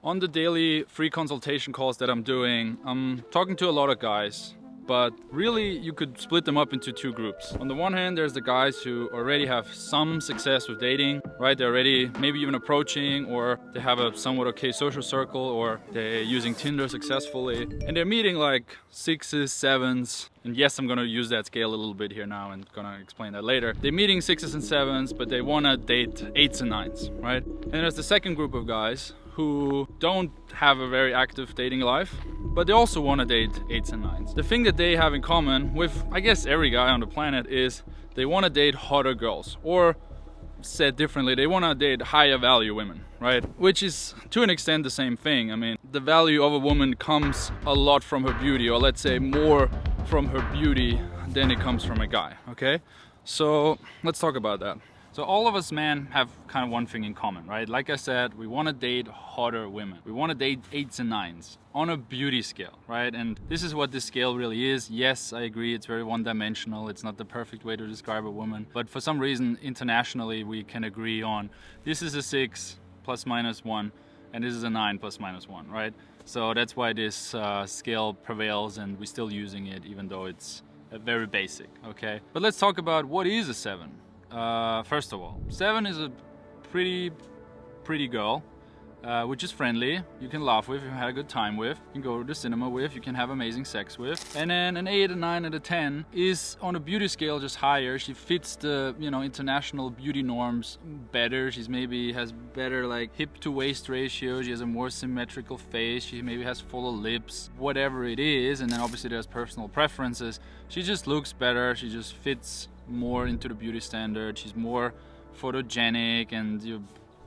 On the daily free consultation calls that I'm doing, I'm talking to a lot of guys, but really you could split them up into two groups. On the one hand, there's the guys who already have some success with dating, right? They're already maybe even approaching, or they have a somewhat okay social circle, or they're using Tinder successfully, and they're meeting like 6s, 7s. And yes, I'm gonna use that scale a little bit here now and gonna explain that later. They're meeting 6s and 7s, but they wanna date 8s and 9s, right? And there's the second group of guys who don't have a very active dating life, but they also want to date 8s and 9s. The thing that they have in common with, I guess, every guy on the planet is they want to date hotter girls, or said differently, they want to date higher value women, right? Which is to an extent the same thing. I mean, the value of a woman comes a lot from her beauty, or let's say more from her beauty than it comes from a guy, okay? So let's talk about that. So all of us men have kind of one thing in common, right? Like I said, we want to date hotter women. We want to date 8s and 9s on a beauty scale, right? And this is what this scale really is. Yes, I agree, it's very one-dimensional. It's not the perfect way to describe a woman. But for some reason, internationally, we can agree on this is a 6 plus minus 1, and this is a 9 plus minus 1, right? So that's why this scale prevails, and we're still using it, even though it's very basic, okay? But let's talk about what is a 7. First of all, 7 is a pretty girl, which is friendly, you can laugh with, you can have a good time with, you can go to the cinema with, you can have amazing sex with. And then an 8, a 9, and a 10 is on a beauty scale just higher. She fits the, international beauty norms better. She's maybe has better like hip to waist ratio. She has a more symmetrical face. She maybe has fuller lips, whatever it is. And then obviously there's personal preferences. She just looks better. She just fits more into the beauty standard. She's more photogenic, and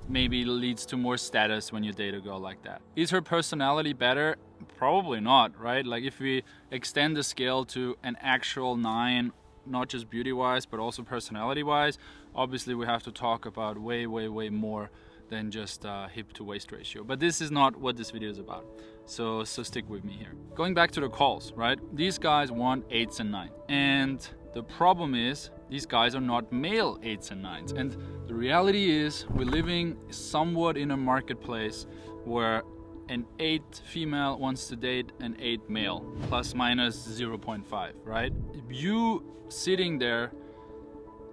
maybe leads to more status when you date a girl like that. Is her personality better? Probably not, right? Like if we extend the scale to an actual 9, not just beauty-wise, but also personality-wise, obviously we have to talk about way more than just hip to waist ratio. But this is not what this video is about. So stick with me here. Going back to the calls, right? These guys want 8s and 9s. And the problem is, these guys are not male 8s and 9s. And the reality is, we're living somewhat in a marketplace where an 8 female wants to date an 8 male, plus minus 0.5, right? You sitting there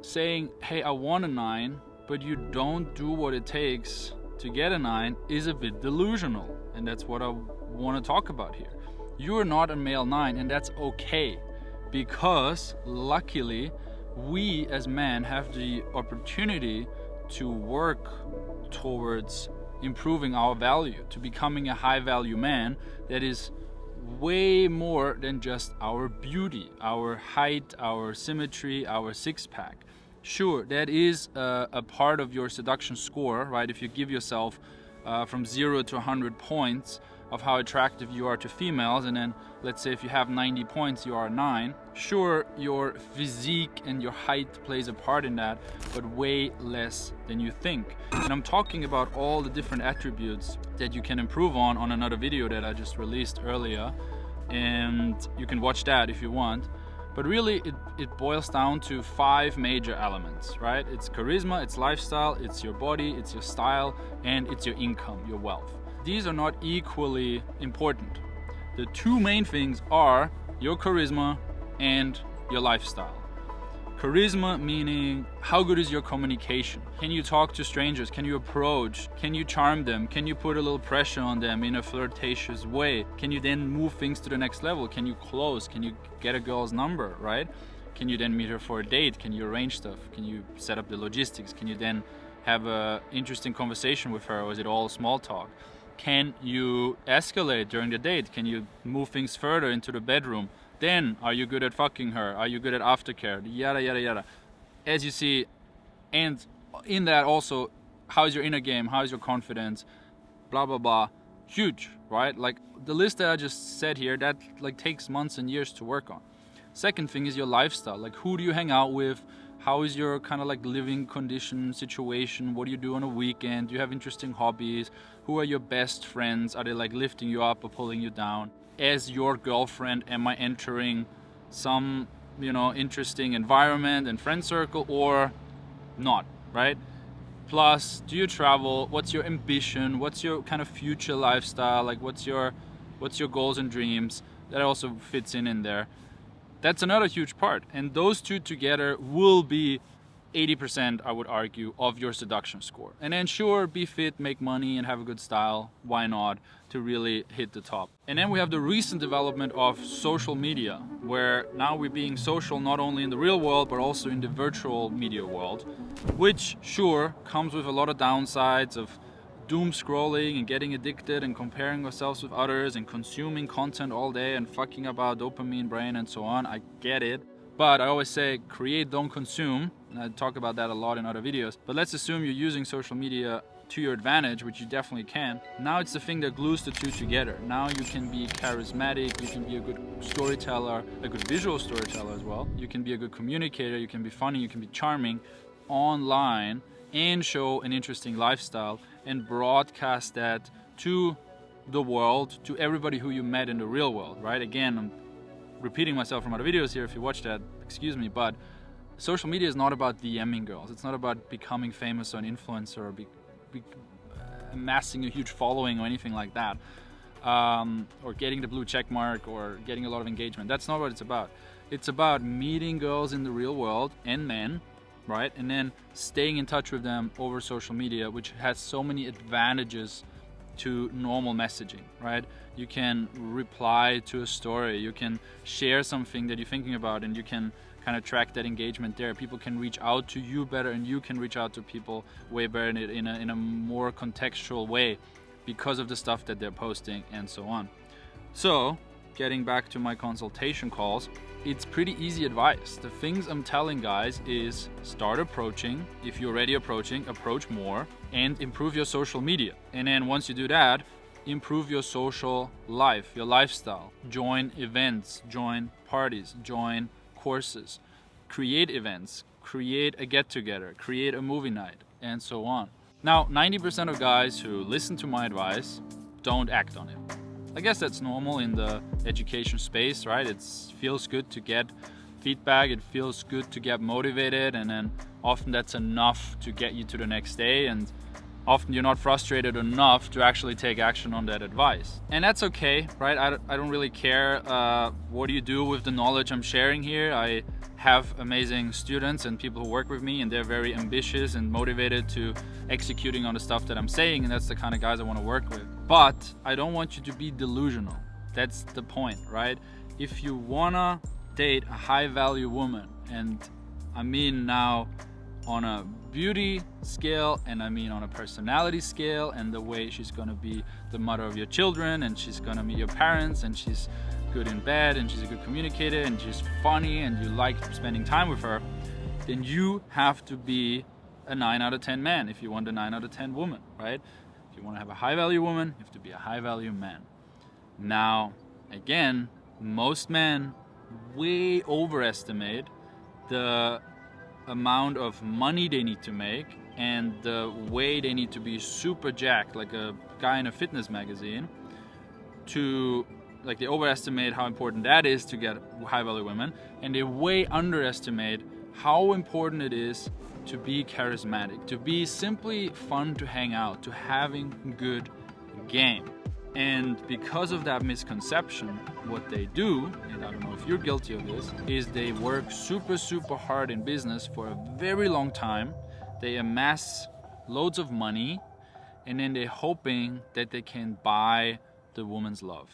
saying, hey, I want a 9, but you don't do what it takes to get a 9 is a bit delusional. And that's what I want to talk about here. You are not a male 9, and that's okay. Because luckily, we as men have the opportunity to work towards improving our value, to becoming a high value man that is way more than just our beauty, our height, our symmetry, our six-pack. Sure, that is a part of your seduction score, right? If you give yourself from 0 to 100 points of how attractive you are to females, and then let's say if you have 90 points, you are a 9. Sure, your physique and your height plays a part in that, but way less than you think. And I'm talking about all the different attributes that you can improve on another video that I just released earlier, and you can watch that if you want. But really, it boils down to 5 major elements, right? It's charisma, it's lifestyle, it's your body, it's your style, and it's your income, your wealth. These are not equally important. The 2 main things are your charisma and your lifestyle. Charisma meaning, how good is your communication? Can you talk to strangers? Can you approach? Can you charm them? Can you put a little pressure on them in a flirtatious way? Can you then move things to the next level? Can you close? Can you get a girl's number, right? Can you then meet her for a date? Can you arrange stuff? Can you set up the logistics? Can you then have an interesting conversation with her, or is it all small talk? Can you escalate during the date? Can you move things further into the bedroom? Then, are you good at fucking her? Are you good at aftercare? Yada, yada, yada. As you see, and in that also, how's your inner game? How's your confidence? Blah, blah, blah. Huge, right? Like the list that I just said here, that like takes months and years to work on. Second thing is your lifestyle. Like, who do you hang out with? How is your kind of like living condition situation? What do you do on a weekend? Do you have interesting hobbies? Who are your best friends? Are they like lifting you up or pulling you down? As your girlfriend, am I entering some, interesting environment and friend circle or not, right? Plus, do you travel? What's your ambition? What's your kind of future lifestyle? Like, what's your goals and dreams? That also fits in there. That's another huge part. And those two together will be 80%, I would argue, of your seduction score. And then sure, be fit, make money, and have a good style. Why not? To really hit the top. And then we have the recent development of social media, where now we're being social not only in the real world, but also in the virtual media world, which sure comes with a lot of downsides of doom scrolling and getting addicted and comparing ourselves with others and consuming content all day and fucking about dopamine brain and so on. I get it. But I always say create, don't consume. And I talk about that a lot in other videos. But let's assume you're using social media to your advantage, which you definitely can. Now it's the thing that glues the two together. Now you can be charismatic, you can be a good storyteller, a good visual storyteller as well. You can be a good communicator, you can be funny, you can be charming online and show an interesting lifestyle and broadcast that to the world, to everybody who you met in the real world, right? Again, I'm repeating myself from other videos here. If you watch that, excuse me, but social media is not about DMing girls. It's not about becoming famous or an influencer or amassing a huge following or anything like that, or getting the blue check mark or getting a lot of engagement. That's not what it's about. It's about meeting girls in the real world and men, right? And then staying in touch with them over social media, which has so many advantages to normal messaging, right? You can reply to a story, you can share something that you're thinking about, and you can kind of track that engagement there. People can reach out to you better, and you can reach out to people way better in a more contextual way because of the stuff that they're posting and so on. So, getting back to my consultation calls, it's pretty easy advice. The things I'm telling guys is start approaching. If you're already approaching, approach more and improve your social media. And then once you do that, improve your social life, your lifestyle. Join events, join parties, join courses, create events, create a get-together, create a movie night, and so on. Now, 90% of guys who listen to my advice don't act on it. I guess that's normal in the education space, right? It feels good to get feedback, it feels good to get motivated, and then often that's enough to get you to the next day, and often you're not frustrated enough to actually take action on that advice. And that's okay, right? I don't really care what do you do with the knowledge I'm sharing here. I have amazing students and people who work with me, and they're very ambitious and motivated to executing on the stuff that I'm saying, and that's the kind of guys I want to work with. But I don't want you to be delusional. That's the point, right? If you wanna date a high value woman, and I mean now on a beauty scale, and I mean on a personality scale, and the way she's gonna be the mother of your children, and she's gonna meet your parents, and she's good in bed, and she's a good communicator, and she's funny, and you like spending time with her, then you have to be a 9 out of 10 man if you want a 9 out of 10 woman, right? If you want to have a high value woman, you have to be a high value man. Now, again, most men way overestimate the amount of money they need to make and the way they need to be super jacked, like a guy in a fitness magazine, they overestimate how important that is to get high value women, and they way underestimate how important it is to be charismatic, to be simply fun to hang out, to having good game. And because of that misconception, what they do, and I don't know if you're guilty of this, is they work super hard in business for a very long time. They amass loads of money, and then they're hoping that they can buy the woman's love.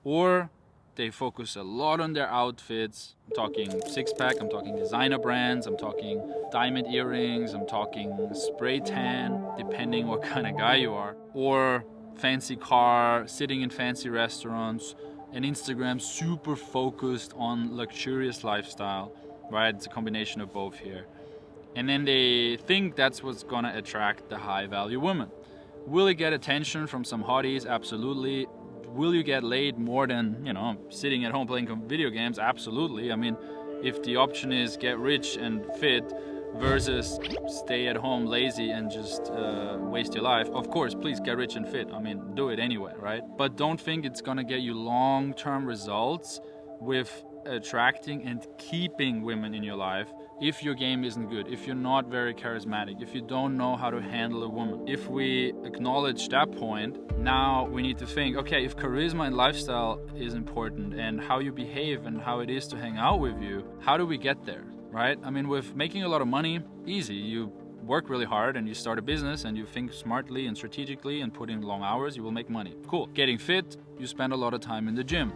Or they focus a lot on their outfits. I'm talking six-pack, I'm talking designer brands, I'm talking diamond earrings, I'm talking spray tan, depending what kind of guy you are. Or fancy car, sitting in fancy restaurants, and Instagram super focused on luxurious lifestyle, right? It's a combination of both here. And then they think that's what's gonna attract the high value woman. Will you get attention from some hotties? Absolutely. Will you get laid more than, sitting at home playing video games? Absolutely. I mean, if the option is get rich and fit versus stay at home lazy and just waste your life, of course, please get rich and fit. I mean, do it anyway, right? But don't think it's gonna get you long-term results with attracting and keeping women in your life if your game isn't good, if you're not very charismatic, if you don't know how to handle a woman. If we acknowledge that point, now we need to think, okay, if charisma and lifestyle is important and how you behave and how it is to hang out with you, how do we get there, right? I mean, with making a lot of money, easy. You work really hard and you start a business and you think smartly and strategically and put in long hours, you will make money. Cool. Getting fit, you spend a lot of time in the gym.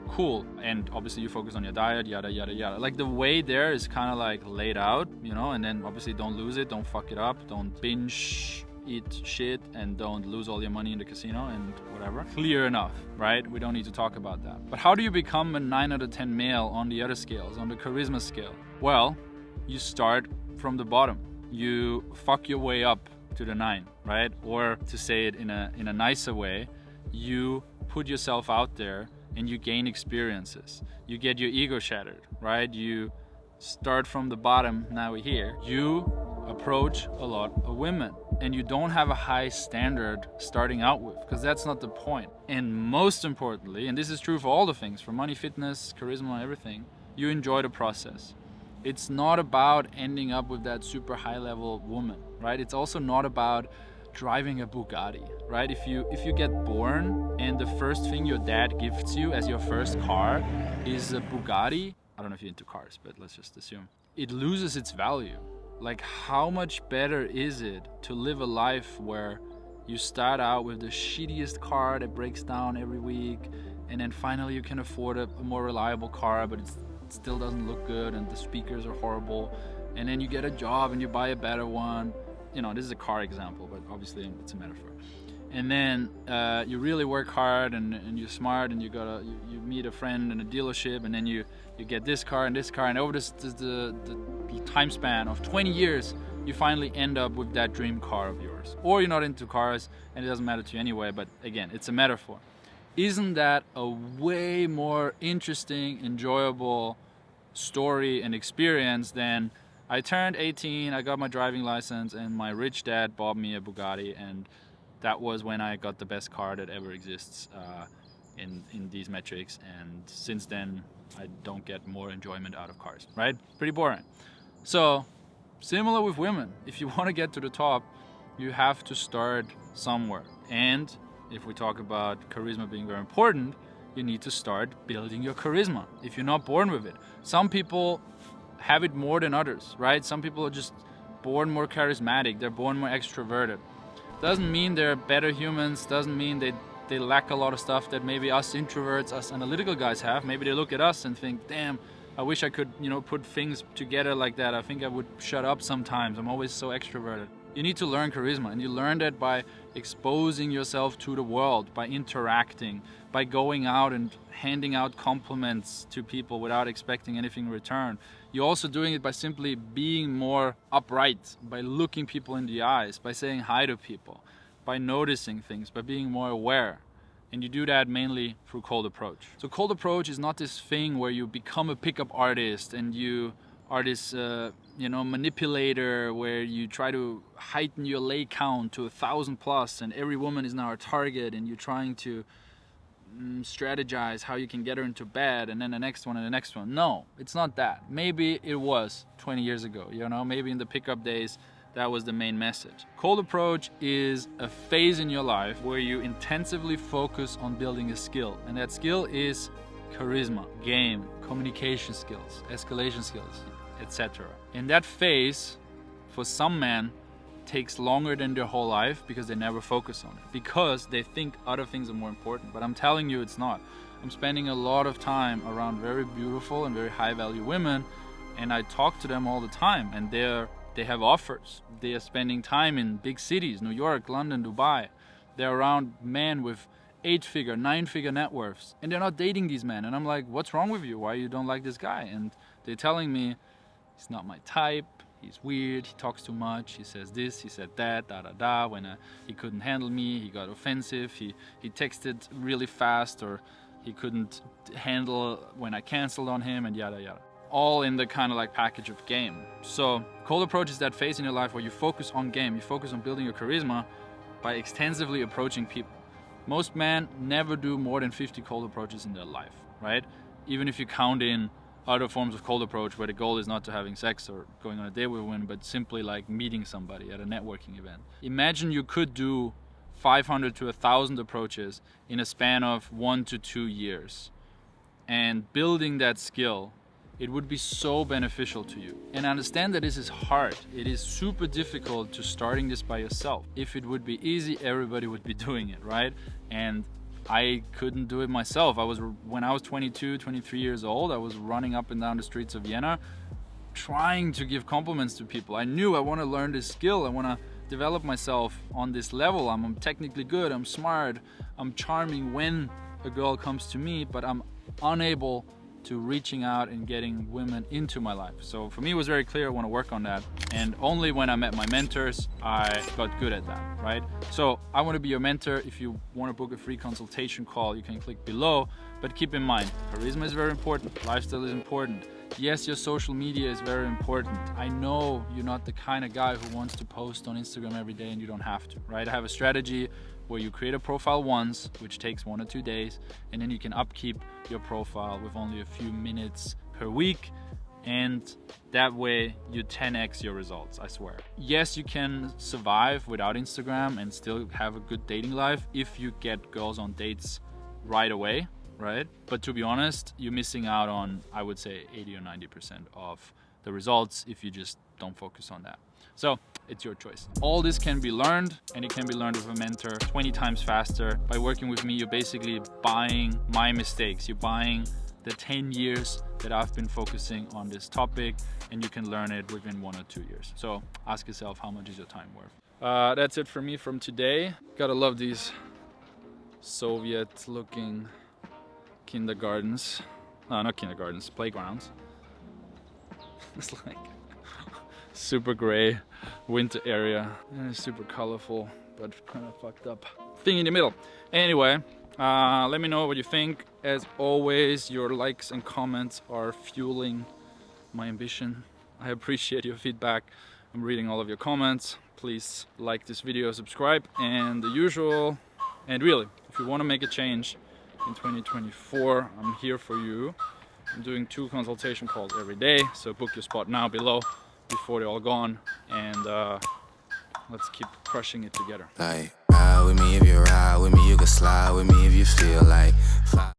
Cool. And obviously you focus on your diet, yada, yada, yada. Like the way there is kind of like laid out, you know, and then obviously don't lose it, don't fuck it up, don't binge eat shit, and don't lose all your money in the casino and whatever. Clear enough, right? We don't need to talk about that. But how do you become a 9 out of 10 male on the other scales, on the charisma scale? Well, you start from the bottom. You fuck your way up to the 9, right? Or to say it in a nicer way, you put yourself out there and you gain experiences. You get your ego shattered, right? You start from the bottom, now we're here. You approach a lot of women and you don't have a high standard starting out with, because that's not the point. And most importantly, and this is true for all the things, for money, fitness, charisma, everything, you enjoy the process. It's not about ending up with that super high level woman, right? It's also not about driving a Bugatti, right? If you get born and the first thing your dad gifts you as your first car is a Bugatti, I don't know if you're into cars, but let's just assume, it loses its value. Like, how much better is it to live a life where you start out with the shittiest car that breaks down every week, and then finally you can afford a more reliable car, but it still doesn't look good and the speakers are horrible, and then you get a job and you buy a better one. You know, this is a car example, but obviously it's a metaphor. And then you really work hard and you're smart and you meet a friend in a dealership, and then you get this car, and over the time span of 20 years, you finally end up with that dream car of yours. Or you're not into cars and it doesn't matter to you anyway, but again, it's a metaphor. Isn't that a way more interesting, enjoyable story and experience than I turned 18, I got my driving license, and my rich dad bought me a Bugatti, and that was when I got the best car that ever exists in these metrics, and since then I don't get more enjoyment out of cars, right? Pretty boring. So, similar with women, if you want to get to the top, you have to start somewhere. And if we talk about charisma being very important, you need to start building your charisma if you're not born with it. Some people have it more than others, right? Some people are just born more charismatic, they're born more extroverted. Doesn't mean they're better humans, doesn't mean they lack a lot of stuff that maybe us introverts, us analytical guys have. Maybe they look at us and think, damn, I wish I could, put things together like that. I think I would shut up sometimes. I'm always so extroverted. You need to learn charisma, and you learn that by exposing yourself to the world, by interacting, by going out and handing out compliments to people without expecting anything in return. You're also doing it by simply being more upright, by looking people in the eyes, by saying hi to people, by noticing things, by being more aware. And you do that mainly through cold approach. So cold approach is not this thing where you become a pickup artist and you are this manipulator where you try to heighten your lay count to 1,000 plus and every woman is now a target, and you're trying to strategize how you can get her into bed, and then the next one and the next one. No, it's not that. Maybe it was 20 years ago, maybe in the pickup days that was the main message. Cold approach is a phase in your life where you intensively focus on building a skill, and that skill is charisma, game, communication skills, escalation skills, etc. And that phase, for some men, takes longer than their whole life because they never focus on it, because they think other things are more important. But I'm telling you, it's not. I'm spending a lot of time around very beautiful and very high value women, and I talk to them all the time, and they have offers. They are spending time in big cities, New York, London, Dubai. They're around men with 8-figure, 9-figure net worths, and they're not dating these men. And I'm like, what's wrong with you? Why you don't like this guy? And they're telling me, he's not my type, he's weird, he talks too much, he says this, he said that, da. When he couldn't handle me, he got offensive, he texted really fast, or he couldn't handle when I canceled on him, and yada yada. All in the kind of like package of game. So cold approach is that phase in your life where you focus on game, you focus on building your charisma by extensively approaching people. Most men never do more than 50 cold approaches in their life, right? Even if you count in other forms of cold approach where the goal is not to having sex or going on a date with a woman, but simply like meeting somebody at a networking event. Imagine you could do 500 to 1,000 approaches in a span of 1 to 2 years, and building that skill, it would be so beneficial to you. And understand that this is hard. It is super difficult to starting this by yourself. If it would be easy, everybody would be doing it, right? And I couldn't do it myself. When I was 22, 23 years old, I was running up and down the streets of Vienna trying to give compliments to people. I knew I want to learn this skill. I want to develop myself on this level. I'm technically good, I'm smart, I'm charming when a girl comes to me, but I'm unable to reaching out and getting women into my life. So for me, it was very clear I want to work on that. And only when I met my mentors, I got good at that, right? So I want to be your mentor. If you want to book a free consultation call, you can click below. But keep in mind, charisma is very important. Lifestyle is important. Yes, your social media is very important. I know you're not the kind of guy who wants to post on Instagram every day, and you don't have to, right? I have a strategy where you create a profile once, which takes 1 or 2 days, and then you can upkeep your profile with only a few minutes per week, and that way you 10x your results, I swear. Yes, you can survive without Instagram and still have a good dating life if you get girls on dates right away, right? But to be honest, you're missing out on, I would say, 80 or 90% of the results if you just don't focus on that. So it's your choice. All this can be learned, and it can be learned with a mentor 20 times faster. By working with me, you're basically buying my mistakes. You're buying the 10 years that I've been focusing on this topic, and you can learn it within 1 or 2 years. So ask yourself, how much is your time worth? That's it for me from today. Gotta love these Soviet looking kindergartens. No, not kindergartens, playgrounds. It's like super gray winter area, and it's super colorful but kind of fucked up thing in the middle. Anyway, let me know what you think. As always, your likes and comments are fueling my ambition. I appreciate your feedback. I'm reading all of your comments. Please like this video, subscribe, and the usual. And really, if you want to make a change in 2024, I'm here for you. I'm doing 2 consultation calls every day, so book your spot now below before they're all gone, and let's keep crushing it together. Like, ride with me if you ride with me, you can slide with me if you feel like